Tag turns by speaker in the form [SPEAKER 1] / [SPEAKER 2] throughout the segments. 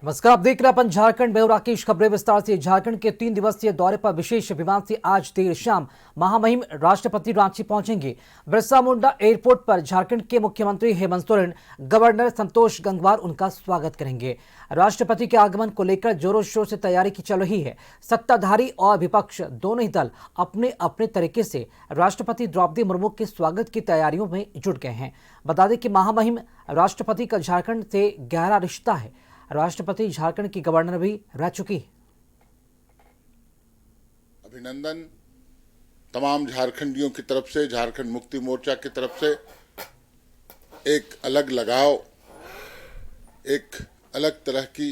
[SPEAKER 1] नमस्कार, आप देख रहे हैं अपन झारखंड में राकेश। खबरें विस्तार से। झारखंड के 3 दिवसीय दौरे पर विशेष विमान से आज देर शाम महामहिम राष्ट्रपति रांची पहुंचेंगे। बिरसा मुंडा एयरपोर्ट पर झारखंड के मुख्यमंत्री हेमंत सोरेन, गवर्नर संतोष गंगवार उनका स्वागत करेंगे। राष्ट्रपति के आगमन को लेकर जोरों शोर से तैयारी की चल रही है। सत्ताधारी और विपक्ष दोनों ही दल अपने अपने तरीके से राष्ट्रपति द्रौपदी मुर्मू के स्वागत की तैयारियों में जुट गए हैं। बता दें कि महामहिम राष्ट्रपति का झारखंड से गहरा रिश्ता है। राष्ट्रपति झारखंड की गवर्नर भी रह चुकी है।
[SPEAKER 2] अभिनंदन तमाम झारखंडियों की तरफ से, झारखंड मुक्ति मोर्चा की तरफ से एक अलग लगाव, एक अलग तरह की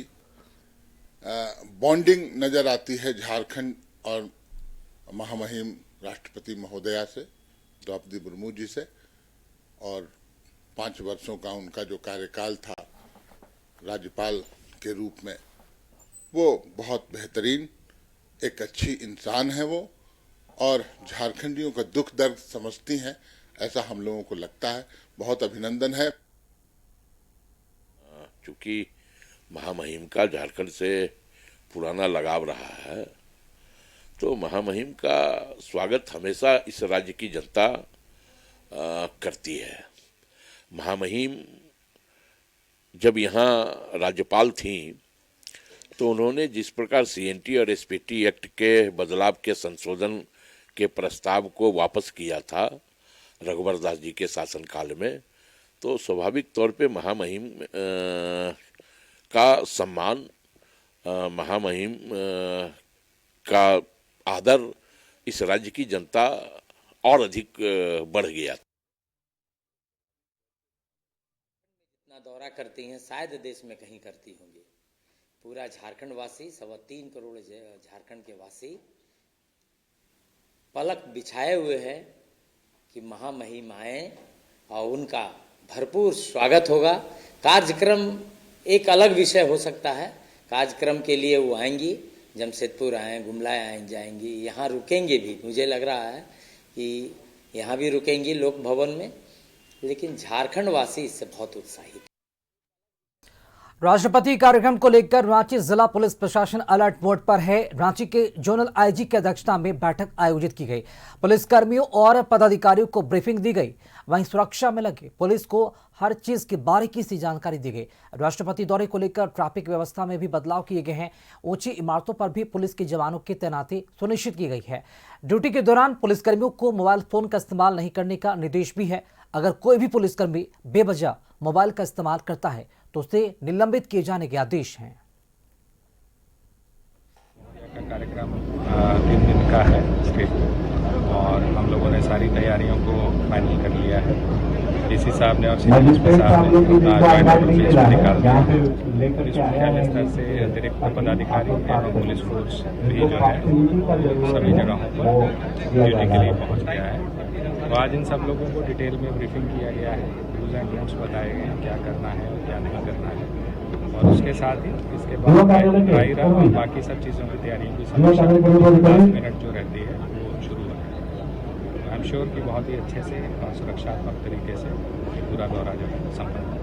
[SPEAKER 2] बॉन्डिंग नजर आती है झारखंड और महामहिम राष्ट्रपति महोदया से, द्रौपदी मुर्मू जी से। और 5 वर्षों का उनका जो कार्यकाल था राज्यपाल के रूप में, वो बहुत बेहतरीन, एक अच्छी इंसान है वो, और झारखंडियों का दुख दर्द समझती हैं, ऐसा हम लोगों को लगता है। बहुत अभिनंदन है।
[SPEAKER 3] चूंकि महामहिम का झारखंड से पुराना लगाव रहा है, तो महामहिम का स्वागत हमेशा इस राज्य की जनता करती है। महामहिम जब यहाँ राज्यपाल थी तो उन्होंने जिस प्रकार सीएनटी और एसपीटी एक्ट के बदलाव के संशोधन के प्रस्ताव को वापस किया था रघुवर दास जी के शासनकाल में, तो स्वाभाविक तौर पे महामहिम का सम्मान, महामहिम का आदर इस राज्य की जनता और अधिक बढ़ गया।
[SPEAKER 4] दौरा करती हैं, शायद देश में कहीं करती होंगी। पूरा झारखंड वासी, 3.25 करोड़ झारखंड के वासी पलक बिछाए हुए हैं कि महामहिम आए और उनका भरपूर स्वागत होगा। कार्यक्रम एक अलग विषय हो सकता है। कार्यक्रम के लिए वो आएंगी, जमशेदपुर आए, गुमला आए, जाएंगी, यहाँ रुकेंगे भी। मुझे लग रहा है कि यहाँ भी रुकेंगी लोक भवन में, लेकिन झारखंड वासी इससे बहुत उत्साहित।
[SPEAKER 1] राष्ट्रपति कार्यक्रम को लेकर रांची जिला पुलिस प्रशासन अलर्ट मोड पर है। रांची के जोनल आईजी की अध्यक्षता में बैठक आयोजित की गई। पुलिस कर्मियों और पदाधिकारियों को ब्रीफिंग दी गई। वहीं सुरक्षा में लगे पुलिस को हर चीज की बारीकी से जानकारी दी गई। राष्ट्रपति दौरे को लेकर ट्रैफिक व्यवस्था में भी बदलाव किए गए हैं। ऊंची इमारतों पर भी पुलिस के जवानों की तैनाती सुनिश्चित की गई है। ड्यूटी के दौरान पुलिसकर्मियों को मोबाइल फोन का इस्तेमाल नहीं करने का निर्देश भी है। अगर कोई भी पुलिसकर्मी बेवजह मोबाइल का इस्तेमाल करता है तो उसे निलंबित किए जाने के आदेश हैं।
[SPEAKER 5] कार्यक्रम 3 दिन का है स्टेज और हम लोगों ने सारी तैयारियों को फाइनल कर लिया है। डीसी साहब ने और सीनियर साहब ने फेज में निकाल दिया। पुलिस मुख्यालय स्तर से अतिरिक्त पदाधिकारी एवं पुलिस फोर्स भी जो है सभी जगहों पर ड्यूटी के लिए पहुंच गया है। तो आज इन सब लोगों को डिटेल में ब्रीफिंग किया गया है। डूज एंड डोंट्स बताए गए हैं, क्या करना है और क्या नहीं करना है। और उसके साथ ही इसके बाद ड्राई रन और बाकी सब चीज़ों की तैयारियों की समीक्षा 10 मिनट जो रहती है वो शुरू होती है। आई एम श्योर कि बहुत ही अच्छे से और सुरक्षात्मक तरीके से ये पूरा दौरा जो है संपन्न होगा।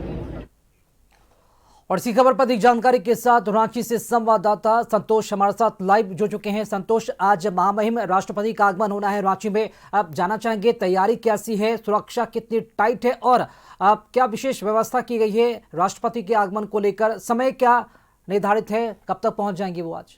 [SPEAKER 1] और इसी खबर पर अधिक जानकारी के साथ रांची से संवाददाता संतोष हमारे साथ लाइव जुड़ चुके हैं। संतोष, आज महामहिम राष्ट्रपति का आगमन होना है रांची में, अब जाना चाहेंगे तैयारी कैसी है, सुरक्षा कितनी टाइट है और क्या विशेष व्यवस्था की गई है राष्ट्रपति के आगमन को लेकर? समय क्या निर्धारित है, कब तक पहुंच जाएंगे वो आज?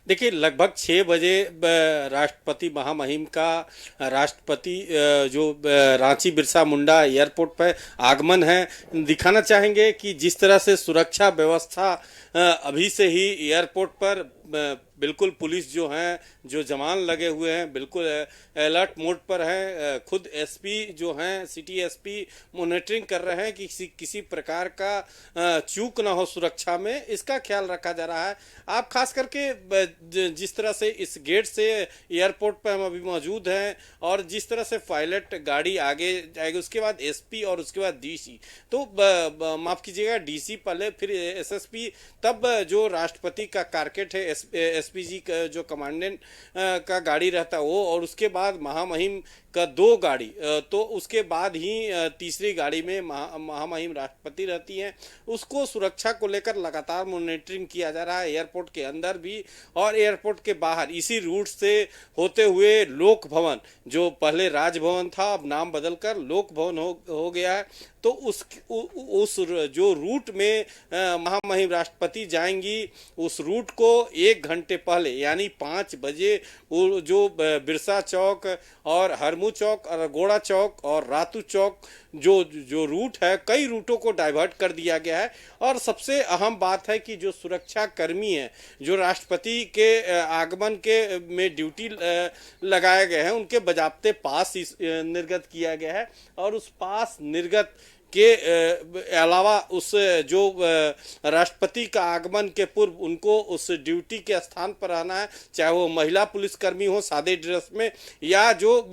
[SPEAKER 6] देखिए, लगभग 6 बजे राष्ट्रपति महामहिम का राष्ट्रपति जो रांची बिरसा मुंडा एयरपोर्ट पर आगमन है। दिखाना चाहेंगे कि जिस तरह से सुरक्षा व्यवस्था अभी से ही एयरपोर्ट पर बिल्कुल पुलिस जो है, जो जवान लगे हुए हैं, बिल्कुल अलर्ट मोड पर हैं। खुद एसपी जो हैं, सिटी एसपी मॉनिटरिंग कर रहे हैं कि किसी प्रकार का चूक ना हो सुरक्षा में, इसका ख्याल रखा जा रहा है। आप खास करके जिस तरह से इस गेट से एयरपोर्ट पर हम अभी मौजूद हैं और जिस तरह से पायलट गाड़ी आगे जाएगी, उसके बाद एसपी और उसके बाद डीसी, तो माफ कीजिएगा डीसी पहले, फिर एसएसपी, तब जो राष्ट्रपति का कारकेट है, एसपीजी का जो कमांडेंट का गाड़ी रहता है वो, और उसके बाद महामहिम का 2 गाड़ी, तो उसके बाद ही तीसरी गाड़ी में महामहिम राष्ट्रपति रहती हैं। उसको सुरक्षा को लेकर लगातार मॉनिटरिंग किया जा रहा है, एयरपोर्ट के अंदर भी और एयरपोर्ट के बाहर। इसी रूट से होते हुए लोक भवन, जो पहले राजभवन था अब नाम बदलकर लोक भवन हो गया है, तो उस जो रूट में महामहिम राष्ट्रपति जाएंगी, उस रूट को 1 घंटे पहले यानी 5 बजे वो जो बिरसा चौक और हरमू चौक और गोड़ा चौक और रातू चौक जो रूट है, कई रूटों को डाइवर्ट कर दिया गया है। और सबसे अहम बात है कि जो सुरक्षा कर्मी हैं, जो राष्ट्रपति के आगमन के में ड्यूटी लगाए गए हैं, उनके बजाबते पास निर्गत किया गया है। और उस पास निर्गत के अलावा उस जो राष्ट्रपति का आगमन के पूर्व उनको उस ड्यूटी के स्थान पर रहना है, चाहे वो महिला पुलिसकर्मी हो सादे ड्रेस में या जो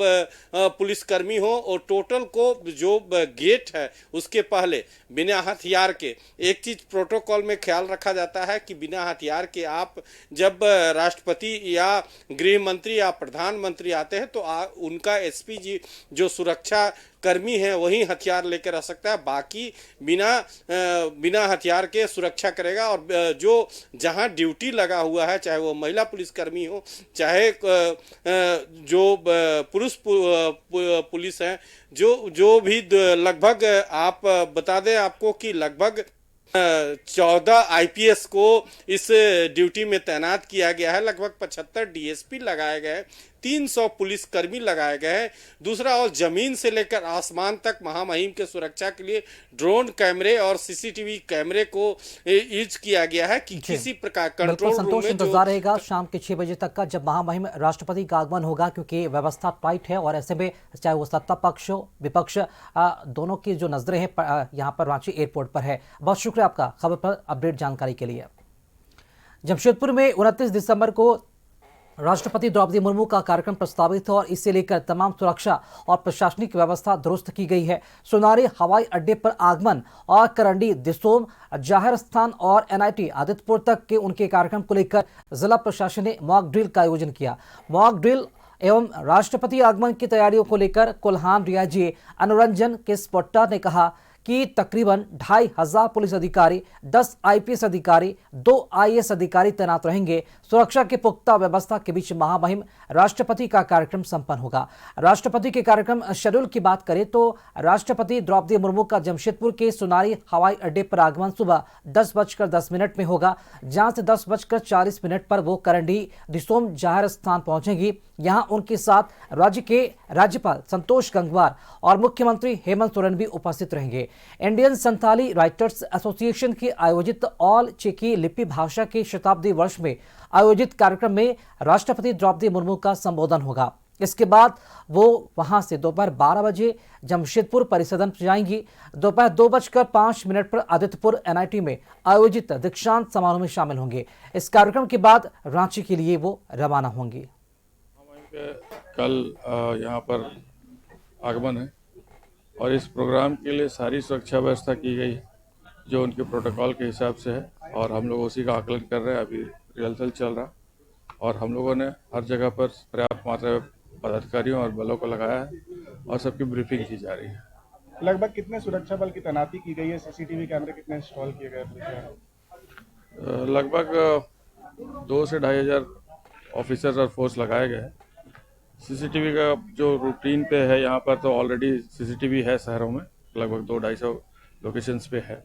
[SPEAKER 6] पुलिसकर्मी हो, और टोटल को जो गेट है उसके पहले बिना हथियार के, एक चीज प्रोटोकॉल में ख्याल रखा जाता है कि बिना हथियार के आप जब राष्ट्रपति या गृह मंत्री या प्रधानमंत्री आते हैं तो उनका एसपीजी जो सुरक्षा कर्मी है वही हथियार लेकर आ सकता है, बाकी बिना हथियार के सुरक्षा करेगा। और जो जहां ड्यूटी लगा हुआ है, चाहे वो महिला पुलिसकर्मी हो चाहे जो पुरुष पुलिस हैं, जो भी लगभग आप बता दें आपको कि लगभग 14 आईपीएस को इस ड्यूटी में तैनात किया गया है, लगभग 75 डीएसपी लगाए गए, 300 पुलिसकर्मी लगाए गए हैं। दूसरा, और जमीन से लेकर आसमान तक महामहिम के सुरक्षा के लिए ड्रोन कैमरे और सीसीटीवी कैमरे को यूज किया गया है कि किसी प्रकार कंट्रोल रूम
[SPEAKER 1] संतोष
[SPEAKER 6] में
[SPEAKER 1] इंतजार रहेगा शाम के 6 बजे तक का, जब महामहिम राष्ट्रपति का आगमन होगा, क्योंकि व्यवस्था टाइट है और ऐसे में चाहे वो सत्ता पक्ष हो विपक्ष, दोनों की जो नजरें हैं यहाँ पर रांची एयरपोर्ट पर है। बहुत शुक्रिया आपका खबर पर अपडेट जानकारी के लिए। जमशेदपुर में 29 दिसंबर को राष्ट्रपति द्रौपदी मुर्मू का कार्यक्रम प्रस्तावित है और इसे लेकर तमाम सुरक्षा और प्रशासनिक व्यवस्था दुरुस्त की गई है। सोनारी हवाई अड्डे पर आगमन और करंडी, दिसोम, जाहिर स्थान और एनआईटी आदित्यपुर तक के उनके कार्यक्रम को लेकर जिला प्रशासन ने मॉक ड्रिल का आयोजन किया। मॉक ड्रिल एवं राष्ट्रपति आगमन की तैयारियों को लेकर कोल्हान डीआईजी अनुरंजन किस्पोट्टा ने कहा कि तकरीबन 2500 पुलिस अधिकारी, 10 आईपीएस अधिकारी, 2 आईएएस अधिकारी तैनात रहेंगे। सुरक्षा के पुख्ता व्यवस्था के बीच महामहिम राष्ट्रपति का कार्यक्रम संपन्न होगा। राष्ट्रपति के कार्यक्रम शेड्यूल की बात करें तो राष्ट्रपति द्रौपदी मुर्मू का जमशेदपुर के सोनारी हवाई अड्डे पर आगमन सुबह 10:10 में होगा, जहां से 10:40 पर वो करंडी, दिसोम, जाहिर स्थान पहुंचेंगी। यहां उनके साथ राज्य के राज्यपाल संतोष गंगवार और मुख्यमंत्री हेमंत सोरेन भी उपस्थित रहेंगे। इंडियन संथाली राइटर्स एसोसिएशन के आयोजित ऑल चेकी लिपि भाषा के शताब्दी वर्ष में आयोजित कार्यक्रम में राष्ट्रपति द्रौपदी मुर्मू का संबोधन होगा। इसके बाद वो वहां से दोपहर 12 बजे जमशेदपुर परिसदन जाएंगी। दोपहर 2:05 पर आदित्यपुर एनआईटी में आयोजित दीक्षांत समारोह में शामिल होंगे। इस कार्यक्रम के बाद रांची के लिए वो रवाना होंगी।
[SPEAKER 7] कल यहाँ पर आगमन है और इस प्रोग्राम के लिए सारी सुरक्षा व्यवस्था की गई जो उनके प्रोटोकॉल के हिसाब से है और हम लोग उसी का आकलन कर रहे हैं। अभी रिहर्सल चल रहा और हम लोगों ने हर जगह पर पर्याप्त मात्रा में पदाधिकारियों और बलों को लगाया है और सबकी ब्रीफिंग की जा रही है।
[SPEAKER 8] लगभग कितने सुरक्षा बल की तैनाती की गई है? सीसीटीवी कैमरे कितने इंस्टॉल किए गए?
[SPEAKER 7] लगभग 2 से 2500 ऑफिसर्स और फोर्स लगाए गए हैं। सीसीटीवी का जो रूटीन पे है यहाँ पर तो ऑलरेडी सीसीटीवी है शहरों में, लगभग 200-250 लोकेशंस पे है।